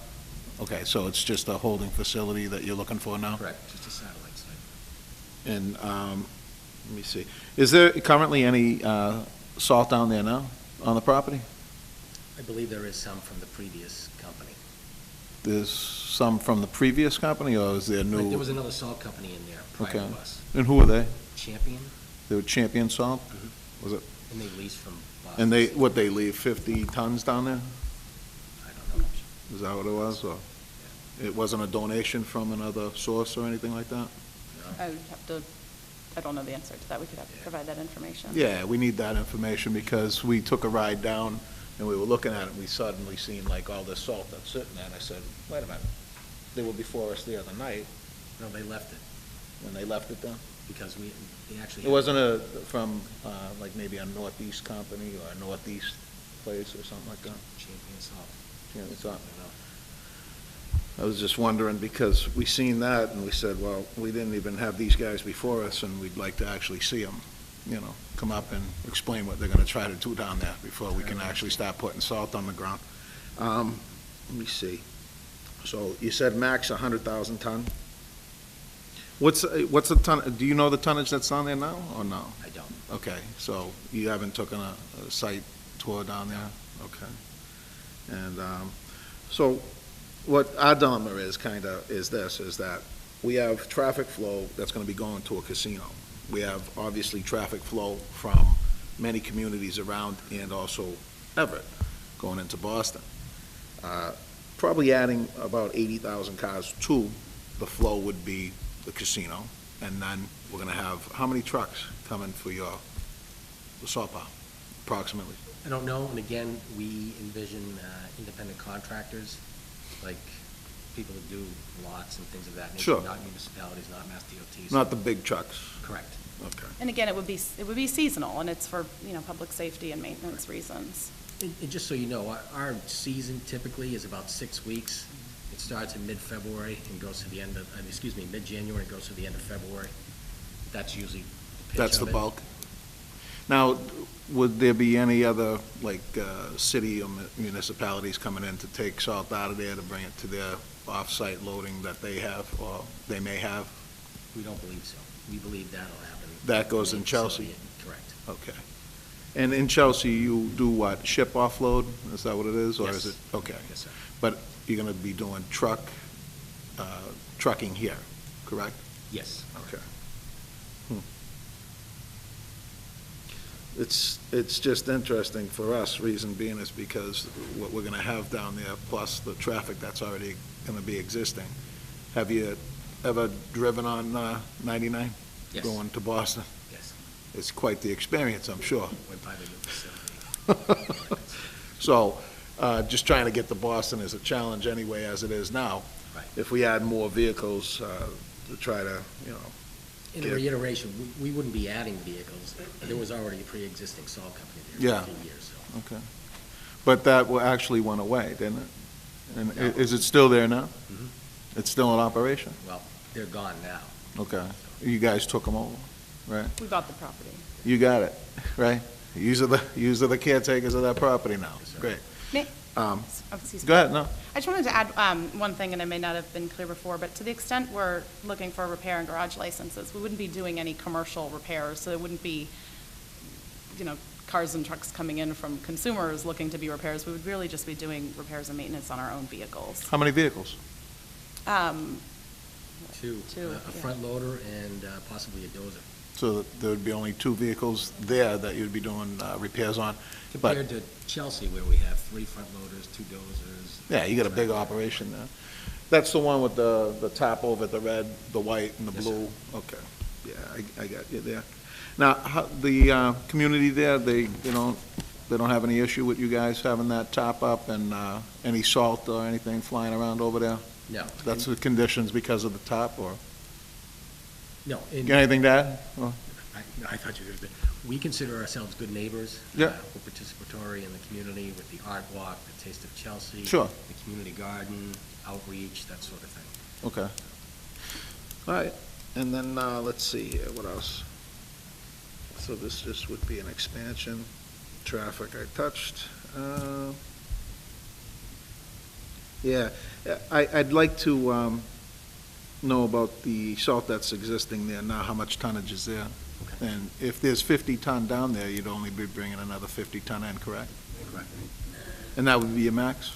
Okay, so it's just a holding facility that you're looking for now? correct, just a satellite site. And, let me see, is there currently any salt down there now on the property? I believe there is some from the previous company. There's some from the previous company, or is there new? There was another salt company in there prior Okay. to us. And who were they? Champion, They were Champion Salt? Was it? and they leased from Boston. And they leave 50 tons down there? I don't know. Is that what it was, or? It wasn't a donation from another source or anything like that? I would have to, I don't know the answer to that. We could have to provide that information. Yeah, we need that information, because we took a ride down, and we were looking at it, and we suddenly seen like all this salt that's sitting there, and I said, wait a minute, they were before us the other night, No, they left it, when they left it down? because they actually. It wasn't from, like maybe a northeast company, or a northeast place, or something like that? Champion salt. Yeah, it's not. I don't know. I was just wondering, because we seen that, and we said, well, we didn't even have these guys before us, and we'd like to actually see them, you know, come up and explain what they're gonna try to do down there before we can actually start putting salt on the ground. Let me see. So you said max 100,000 ton? What's the ton, do you know the tonnage that's on there now, or no? I don't. Okay, so you haven't taken a site tour down there? Okay. And, so what our dilemma is is that we have traffic flow that's gonna be going to a casino. We have obviously traffic flow from many communities around and also Everett going into Boston. Probably adding about 80,000 cars to the flow would be the casino. And then we're going to have, how many trucks coming for the salt pile, approximately? I don't know, and again, we envision independent contractors, like people that do lots and things of that nature. Sure. Not municipalities, not Mass DOT. Not the big trucks? Correct. Okay. And again, it would be seasonal, and it's for, public safety and maintenance reasons. And just so you know, our season typically is about 6 weeks. It starts in mid-February and goes to the end of, mid-January and goes to the end of February. That's usually the pitch That's the of it. bulk? Now, would there be any other, like, city or municipalities coming in to take salt out of there to bring it to their off-site loading that they have, or they may have? We don't believe so. We believe that'll happen. That goes the in main Chelsea? facility. Correct. Okay. And in Chelsea, you do what, ship offload? Is that what it is, or is Yes. it? Okay. Yes, sir. But you're gonna be doing trucking here, correct? Yes. Okay. It's just interesting for us, reason being is because what we're gonna have down there, plus the traffic that's already gonna be existing. Have you ever driven on 99? Yes. Going to Boston? Yes. It's quite the experience, I'm sure. Went by the new facility. So, just trying to get to Boston is a challenge anyway, as it is now. Right. If we add more vehicles to try to, In Get- reiteration, we wouldn't be adding vehicles. There was already a pre-existing salt company there Yeah. for a few years, so. Okay. But that actually went away, didn't it? And No. is it still there now? Mhm. It's still in operation? Well, they're gone now. Okay. You guys took them over, right? We bought the property. You got it, right? Yous are the caretakers of that property now. Yes, sir. Great. May- Um, Excuse me. Go ahead, no. I just wanted to add one thing, and I may not have been clear before, but to the extent we're looking for repair and garage licenses, we wouldn't be doing any commercial repairs, so it wouldn't be, cars and trucks coming in from consumers looking to be repairs. We would really just be doing repairs and maintenance on our own vehicles. How many vehicles? Two. Two, A yeah. front loader and possibly a dozer. So there would be only 2 vehicles there that you'd be doing repairs on? But- Compared to Chelsea, where we have 3 front loaders, 2 dozers. Yeah, you got a big operation there. That's the one with the top over the red, the white, and the Yes, blue? Okay, yeah, I got you there. Now, the community there, they don't have any issue with you guys having that top up and any salt or anything flying around over there? No. That's the conditions because of the top, or No. and- got anything to add? Or- I thought you were going to. We consider ourselves good neighbors. Yeah. We're participatory in the community with the Art Walk, the Taste of Chelsea. Sure. The community garden, outreach, that sort of thing. Okay. All right, and then, let's see here, what else? So this just would be an expansion, traffic I touched. Yeah, I'd like to know about the salt that's existing there now, how much tonnage is there? Okay. And if there's 50 ton down there, you'd only be bringing another 50 ton in, correct? Correct. And that would be your max?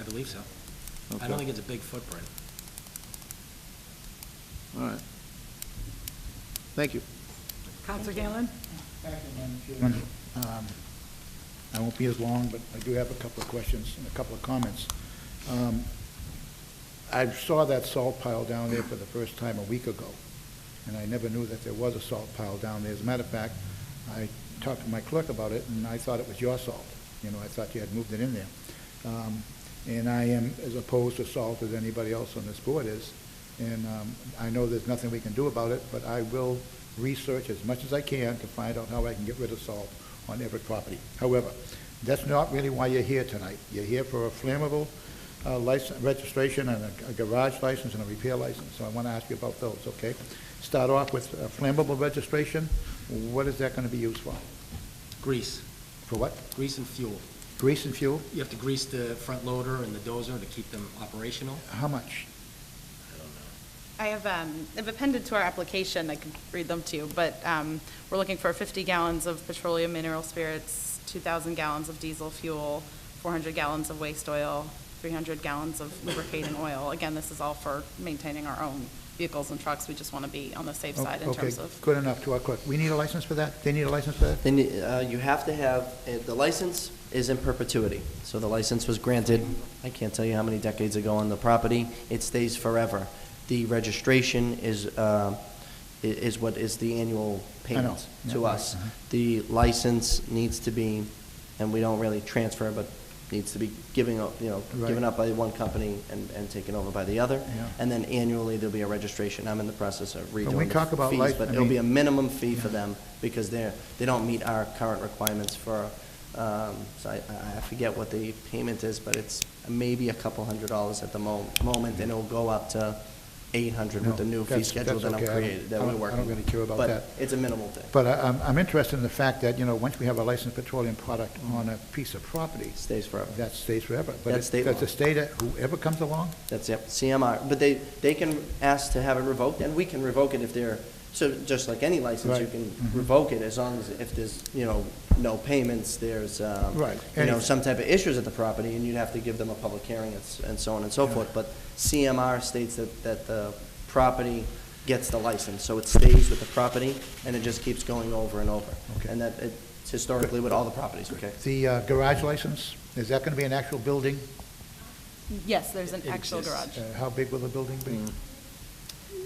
I believe so. I Okay. don't think it's a big footprint. All right. Thank you. Counselor Ganlon? Thank you, Madam Chairman. I won't be as long, but I do have a couple of questions and a couple of comments. I saw that salt pile down there for the first time a week ago, and I never knew that there was a salt pile down there. As a matter of fact, I talked to my clerk about it, and I thought it was your salt. I thought you had moved it in there. And I am as opposed to salt as anybody else on this board is, and I know there's nothing we can do about it, but I will research as much as I can to find out how I can get rid of salt on Everett property. However, that's not really why you're here tonight. You're here for a flammable license, registration, and a garage license, and a repair license. So I want to ask you about those, okay? Start off with a flammable registration. What is that going to be used for? Grease. For what? Grease and fuel. Grease and fuel? You have to grease the front loader and the dozer to keep them operational. How much? I don't know. I have, I've appended to our application, I could read them to you, but we're looking for 50 gallons of petroleum mineral spirits, 2,000 gallons of diesel fuel, 400 gallons of waste oil, 300 gallons of lubricating oil. Again, this is all for maintaining our own vehicles and trucks. We just want to be on the safe side in Okay, terms of. good enough, 2 o'clock. We need a license for that? They need a license for that? Then you have to have, the license is in perpetuity. So the license was granted, I can't tell you how many decades ago on the property. It stays forever. The registration is what is the annual payment to Yeah, us. right, The license needs to be, and we don't really transfer, but needs to be given up Right. by one company and taken over by the other. Yeah. And then annually, there'll be a registration. I'm in the process of we redoing talk the about fees, lic- but I it'll be mean- a minimum fee for them because they don't meet our current requirements for, so I forget what the payment is, but it's maybe a couple $100 at the moment, and it'll go up to 800 with the new fee That's- schedule that's that I'm okay. I don't- created, that I we're don't- working. I don't really care about that. But it's a minimal thing. But I'm interested in the fact that, once we have a licensed petroleum product on a piece of property, It stays forever. that stays forever. But That's state does law. the state, whoever comes along? That's it, CMR. But they can ask to have it revoked, and we can revoke it if they're, so just like any license, you Right. can revoke it as long as if there's, no payments, there's, Right. some type of issues at the property, and you'd have to give them a public hearing and so on and so forth. But CMR states that the property gets the license, so it stays with the property, and it just keeps going over and over. Okay. And that, it's historically with all the properties, okay? The garage license, is that going to be an actual building? Yes, there's an It actual exists. garage. How big will the building be?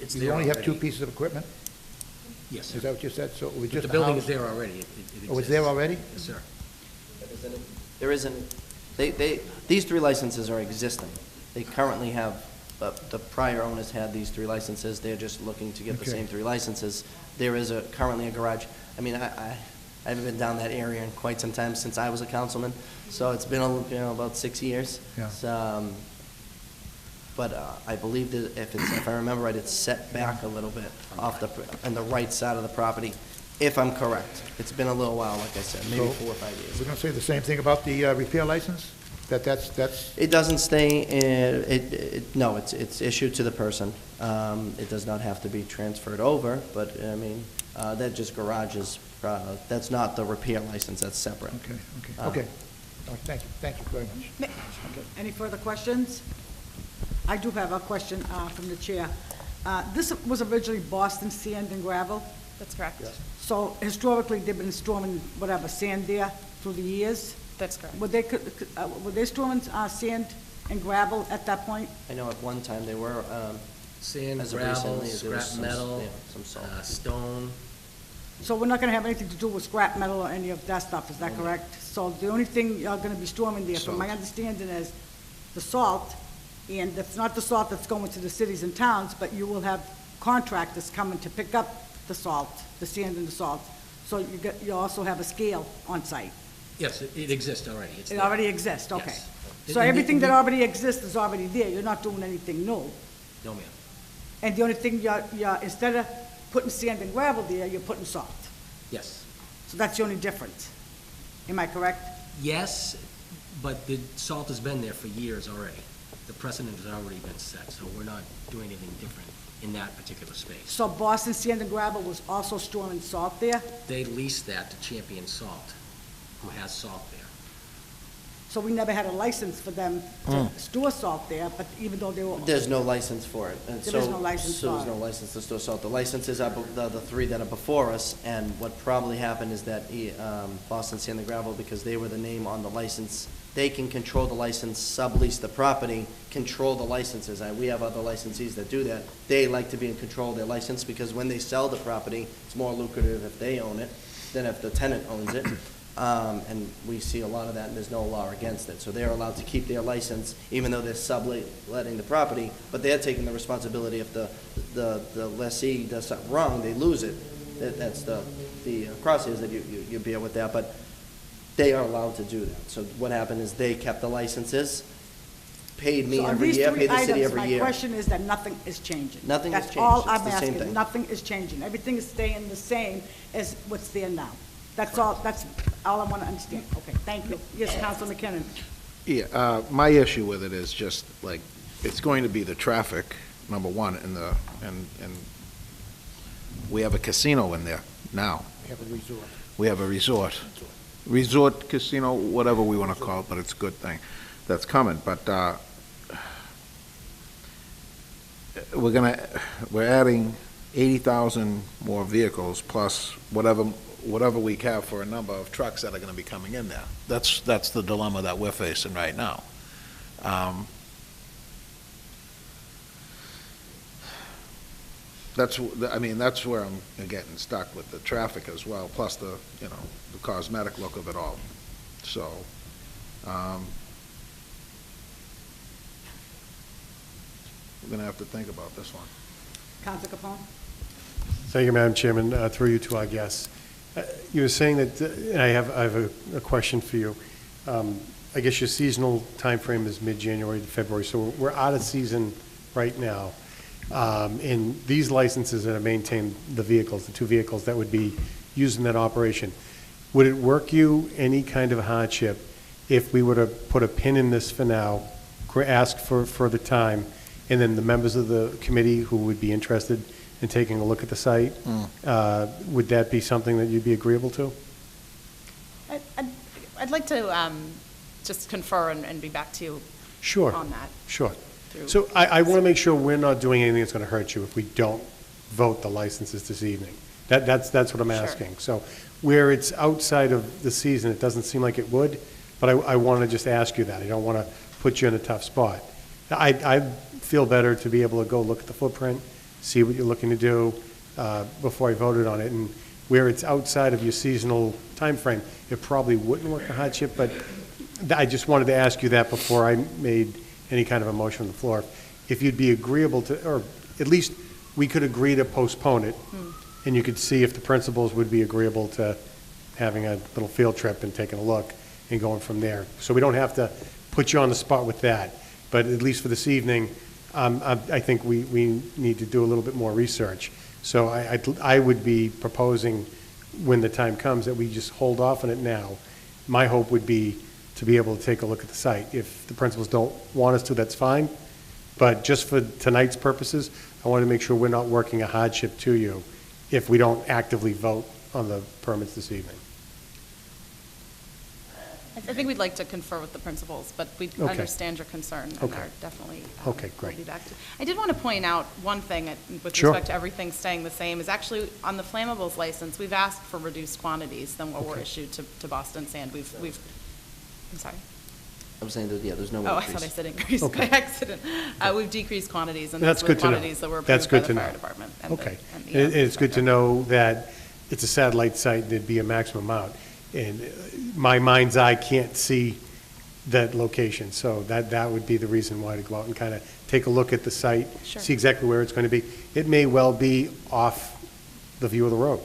It's You there only have 2 already. pieces of equipment? Yes, Is sir. that what you said? So it was But just the a building house? is there already. It Oh, it's there exists. already? Yes, sir. There isn't, these 3 licenses are existing. They currently have, the prior owners had these 3 licenses, they're just looking to get the Okay. same 3 licenses. There is currently a garage, I mean, I haven't been down that area in quite some time since I was a councilman, so it's been, about 6 years. Yeah. So, but I believe that if I remember right, it's set back a little bit on the right side of the property, if I'm correct. It's been a little while, like I said, maybe So, 4 or 5 years. We're going to say the same thing about the repair license? That's, It doesn't stay, no, it's issued to the person. It does not have to be transferred over, but, I mean, that just garages, that's not the repair license, that's separate. okay, okay. All right, thank you very much. Any further questions? I do have a question from the chair. This was originally Boston Sand and Gravel, That's correct. so historically, they've been storing whatever, sand there through the years? That's correct. Were they storing sand and gravel at that point? I know at one time they were, Sand, as of gravel, recently, there was scrap some, metal, some salt. stone. So we're not gonna have anything to do with scrap metal or any of that stuff, is that correct? So the only thing you're gonna be storing there, from my understanding, is the salt, and it's not the salt that's going to the cities and towns, but you will have contractors coming to pick up the salt, the sand and the salt. So you also have a scale on site. Yes, it exists already. It's It there. already exists, okay. Yes. So everything that already exists is already there, you're not doing anything new. No, ma'am. And the only thing you're, instead of putting sand and gravel there, you're putting salt. Yes. So that's the only difference. Am I correct? Yes, but the salt has been there for years already. The precedent has already been set, so we're not doing anything different in that particular space. So Boston Sand and Gravel was also storing salt there? They leased that to Champion Salt, who has salt there. So we never had a license for them to store salt there, but even though they were, There's no license for it. And There is so- no license So there's for no it. license to store salt. The licenses are the 3 that are before us, and what probably happened is that Boston Sand and Gravel, because they were the name on the license, they can control the license, sublease the property, control the licenses. We have other licensees that do that. They like to be in control of their license, because when they sell the property, it's more lucrative if they own it than if the tenant owns it. And we see a lot of that, and there's no law against it. So they're allowed to keep their license, even though they're subletting the property, but they're taking the responsibility if the lessee does something wrong, they lose it. That's the crosshairs that you bear with that, but they are allowed to do that. So what happened is they kept the licenses, paid me so on every these year, three paid the city items, every my year. question is that nothing is changing. Nothing has That's all changed. It's I'm the same asking. thing. Nothing is changing. Everything is staying the same as what's there now. That's all I want to understand. Okay, thank you. Yes, Council McKinnon. Yeah, my issue with it is just, like, it's going to be the traffic, number one, and we have a casino in there now. We have a resort. We have a resort, casino, whatever we want to call it, but it's a good thing that's coming. But we're adding 80,000 more vehicles plus whatever we have for a number of trucks that are gonna be coming in there. That's the dilemma that we're facing right now. That's where I'm getting stuck with the traffic as well, plus the cosmetic look of it all. So, we're gonna have to think about this one. Council Capone? Thank you, Madam Chairman. Through you to our guests. You were saying that, and I have a question for you. I guess your seasonal timeframe is mid-January to February, so we're out of season right now. And these licenses that maintain the vehicles, the two vehicles that would be used in that operation, would it work you any kind of hardship if we were to put a pin in this for now, ask for further time, and then the members of the committee who would be interested in taking a look at the site, would that be something that you'd be agreeable to? I'd like to just confer and be back to you Sure. on that. Sure. through- So I want to make sure we're not doing anything that's going to hurt you if we don't vote the licenses this evening. That's what I'm Sure. asking. So where it's outside of the season, it doesn't seem like it would, but I want to just ask you that. I don't want to put you in a tough spot. I feel better to be able to go look at the footprint, see what you're looking to do before I voted on it. And where it's outside of your seasonal timeframe, it probably wouldn't work a hardship, but I just wanted to ask you that before I made any kind of a motion on the floor. If you'd be agreeable to, or at least we could agree to postpone it, and you could see if the principals would be agreeable to having a little field trip and taking a look and going from there. So we don't have to put you on the spot with that, but at least for this evening, I think we need to do a little bit more research. So I would be proposing, when the time comes, that we just hold off on it now. My hope would be to be able to take a look at the site. If the principals don't want us to, that's fine. But just for tonight's purposes, I want to make sure we're not working a hardship to you if we don't actively vote on the permits this evening. I think we'd like to confer with the principals, but we Okay. understand your concern and Okay. are definitely. Okay, great. We'll be back to. I did want to point out one thing with Sure. respect to everything staying the same, is actually on the flammables license, we've asked for reduced quantities than what were Okay. issued to Boston Sand. I'm sorry. I'm saying that, yeah, there's no Oh, I increase. thought I said increase by Okay. accident. We've decreased quantities, and That's those were good to know. quantities that were That's approved by good the to fire know. department. and the- Okay. and the, And it's good to inspector. know that it's a satellite site, there'd be a maximum amount. And my mind's eye can't see that location, so that would be the reason why to go out and kind of take a look at the site, Sure. see exactly where it's going to be. It may well be off the view of the road.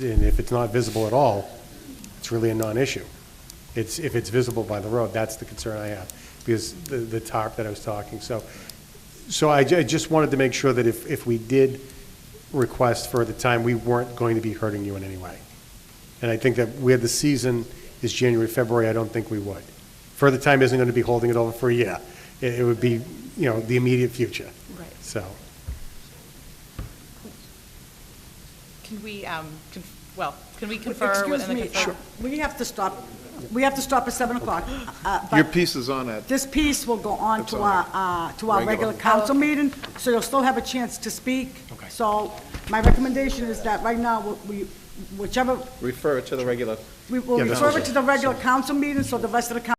And if it's not visible at all, it's really a non-issue. If it's visible by the road, that's the concern I have, because the tarp that I was talking. So I just wanted to make sure that if we did request further time, we weren't going to be hurting you in any way. And I think that where the season is January, February, I don't think we would. Further time isn't going to be holding it over for a year. It would be, the immediate future. Right. So, Can we, can we confer with? Excuse me, we have to stop. We have to stop at 7 o'clock. Your But piece is on that. this piece will go on It's to on our regular regular. council meeting, so you'll still have a chance to speak. Okay. So my recommendation is that right now, whichever, Refer it to the regular. we will Yeah, that's refer okay. it to the regular council meeting, so the rest of the council